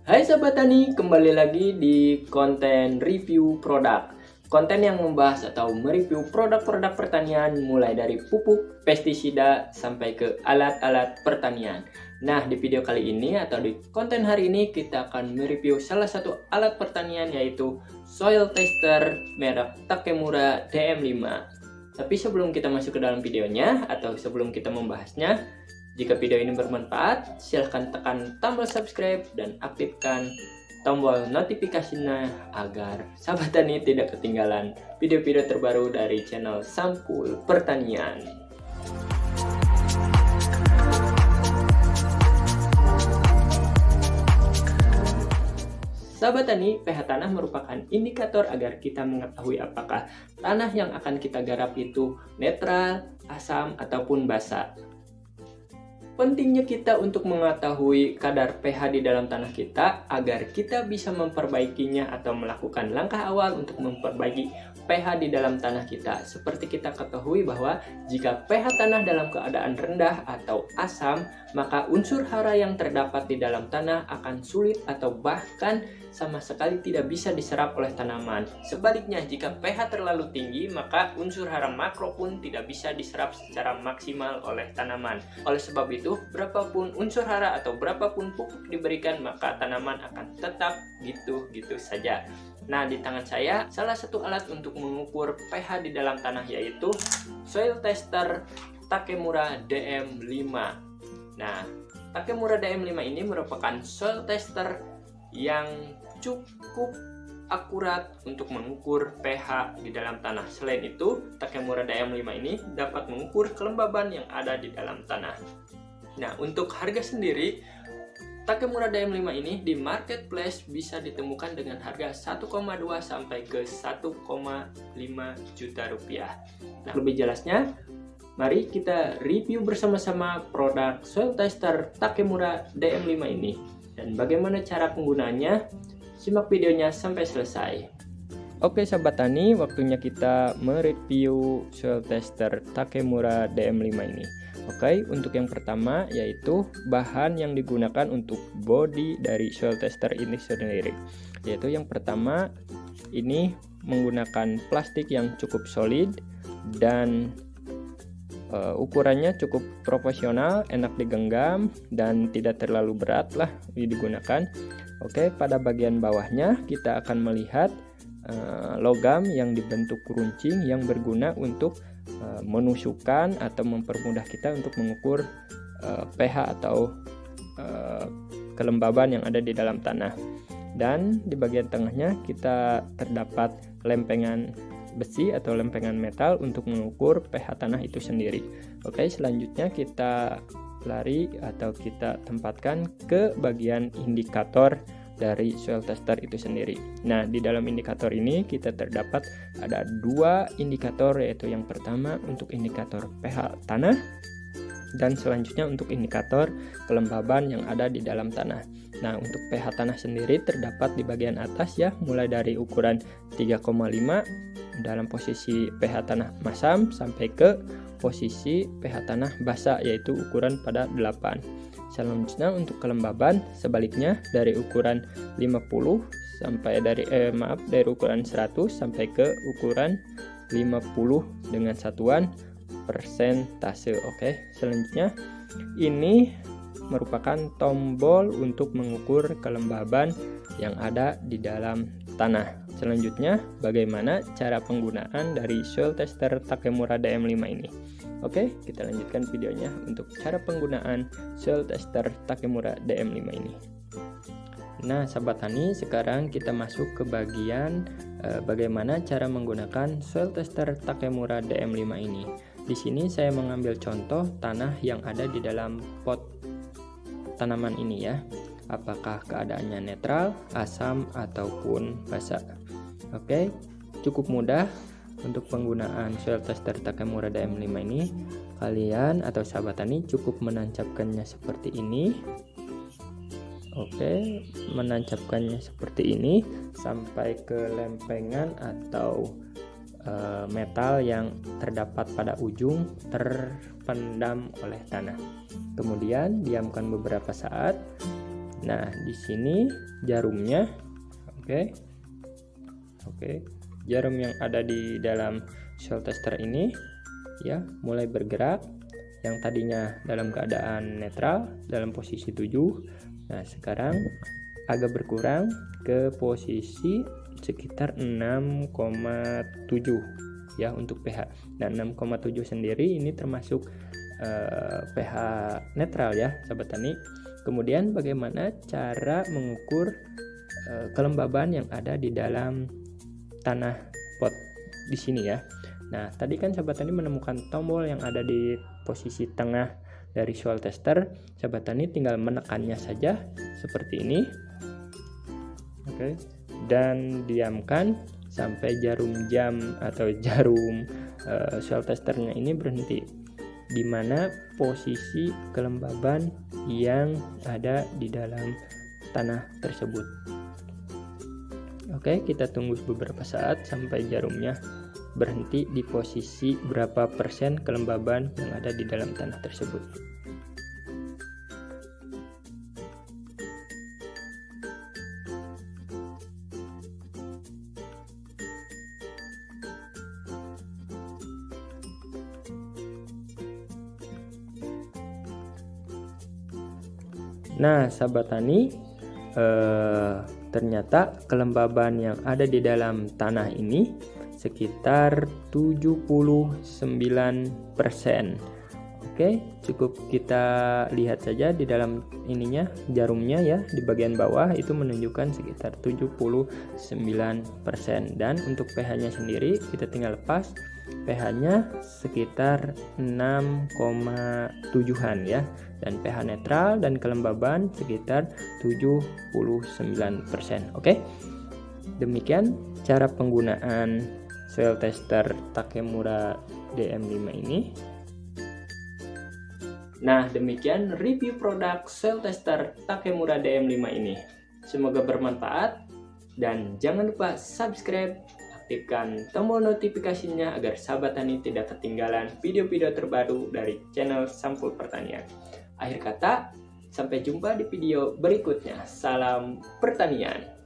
Hai Sobat Tani, kembali lagi di konten review produk. Konten yang membahas atau mereview produk-produk pertanian mulai dari pupuk, pestisida, sampai ke alat-alat pertanian. Nah, di video kali ini atau di konten hari ini kita akan mereview salah satu alat pertanian yaitu soil tester merek Takemura DM5. Tapi sebelum kita masuk ke dalam videonya atau sebelum kita membahasnya, jika video ini bermanfaat, silahkan tekan tombol subscribe dan aktifkan tombol notifikasinya agar sahabat tani tidak ketinggalan video-video terbaru dari channel Sampul Pertanian. Sahabat tani, pH tanah merupakan indikator agar kita mengetahui apakah tanah yang akan kita garap itu netral, asam, ataupun basa. Pentingnya kita untuk mengetahui kadar pH di dalam tanah kita agar kita bisa memperbaikinya atau melakukan langkah awal untuk memperbaiki pH di dalam tanah kita. Seperti kita ketahui bahwa jika pH tanah dalam keadaan rendah atau asam, maka unsur hara yang terdapat di dalam tanah akan sulit atau bahkan sama sekali tidak bisa diserap oleh tanaman. Sebaliknya, jika pH terlalu tinggi, maka unsur hara makro pun tidak bisa diserap secara maksimal oleh tanaman. Oleh sebab itu, berapapun unsur hara atau berapapun pupuk diberikan, maka tanaman akan tetap gitu-gitu saja. Nah, di tangan saya, salah satu alat untuk mengukur pH di dalam tanah yaitu soil tester Takemura DM5. Nah, Takemura DM5 ini merupakan soil tester yang cukup akurat untuk mengukur pH di dalam tanah. Selain itu, Takemura DM5 ini dapat mengukur kelembaban yang ada di dalam tanah. Nah, untuk harga sendiri, Takemura DM5 ini di marketplace bisa ditemukan dengan harga 1,2 sampai ke 1,5 juta rupiah. Nah, lebih jelasnya, mari kita review bersama-sama produk soil tester Takemura DM5 ini. Dan bagaimana cara penggunaannya? Simak videonya sampai selesai. Oke sahabat tani, waktunya kita mereview soil tester Takemura DM5 ini. Oke, untuk yang pertama yaitu bahan yang digunakan untuk body dari soil tester ini sendiri. Yaitu yang pertama, ini menggunakan plastik yang cukup solid dan ukurannya cukup proporsional, enak digenggam dan tidak terlalu berat lah digunakan. Oke, pada bagian bawahnya kita akan melihat logam yang dibentuk runcing yang berguna untuk menusukkan atau mempermudah kita untuk mengukur pH atau kelembaban yang ada di dalam tanah. Dan di bagian tengahnya kita terdapat lempengan besi atau lempengan metal untuk mengukur pH tanah itu sendiri. Oke, selanjutnya kita lari atau kita tempatkan ke bagian indikator dari soil tester itu sendiri. Nah, di dalam indikator ini kita terdapat ada dua indikator, yaitu yang pertama untuk indikator pH tanah dan selanjutnya untuk indikator kelembaban yang ada di dalam tanah. Nah, untuk pH tanah sendiri terdapat di bagian atas ya, mulai dari ukuran 3,5 dalam posisi pH tanah masam sampai ke posisi pH tanah basa yaitu ukuran pada 8. Selanjutnya untuk kelembaban sebaliknya dari ukuran 50 sampai dari ukuran 100 sampai ke ukuran 50 dengan satuan persentase. Oke, selanjutnya ini merupakan tombol untuk mengukur kelembaban yang ada di dalam tanah. Selanjutnya, bagaimana cara penggunaan dari soil tester Takemura DM5 ini? Oke, kita lanjutkan videonya untuk cara penggunaan soil tester Takemura DM5 ini. Nah, sahabat tani, sekarang kita masuk ke bagian bagaimana cara menggunakan soil tester Takemura DM5 ini. Di sini saya mengambil contoh tanah yang ada di dalam pot tanaman ini ya. Apakah keadaannya netral, asam, ataupun basa. Oke, cukup mudah untuk penggunaan soil tester Takemura DM5 ini. Kalian atau sahabat tani cukup menancapkannya seperti ini. Oke, menancapkannya seperti ini sampai ke lempengan atau metal yang terdapat pada ujung terpendam oleh tanah. Kemudian diamkan beberapa saat Nah, di sini jarumnya, oke. Jarum yang ada di dalam soil tester ini ya mulai bergerak. Yang tadinya dalam keadaan netral dalam posisi 7. Nah, sekarang agak berkurang ke posisi sekitar 6,7 ya untuk pH. Nah, 6,7 sendiri ini termasuk pH netral ya, sahabat tani. Kemudian bagaimana cara mengukur kelembaban yang ada di dalam tanah pot di sini ya. Nah, tadi kan sahabat tani menemukan tombol yang ada di posisi tengah dari soil tester. Sahabat tani tinggal menekannya saja seperti ini. Oke. Dan diamkan sampai jarum jam atau jarum soil testernya ini berhenti, di mana posisi kelembaban yang ada di dalam tanah tersebut. Oke, kita tunggu beberapa saat sampai jarumnya berhenti di posisi berapa persen kelembaban yang ada di dalam tanah tersebut. Nah, sahabat tani, ternyata kelembaban yang ada di dalam tanah ini sekitar 79%. Oke, cukup kita lihat saja di dalam ininya, jarumnya ya, di bagian bawah itu menunjukkan sekitar 79%. Dan untuk pH-nya sendiri kita tinggal lepas, pH-nya sekitar 6,7-an ya. Dan pH netral dan kelembaban sekitar 79%. Oke. Demikian cara penggunaan soil tester Takemura DM5 ini. Nah, demikian review produk soil tester Takemura DM5 ini. Semoga bermanfaat dan jangan lupa subscribe, aktifkan tombol notifikasinya agar sahabat tani tidak ketinggalan video-video terbaru dari channel Sampul Pertanian. Akhir kata, sampai jumpa di video berikutnya. Salam pertanian.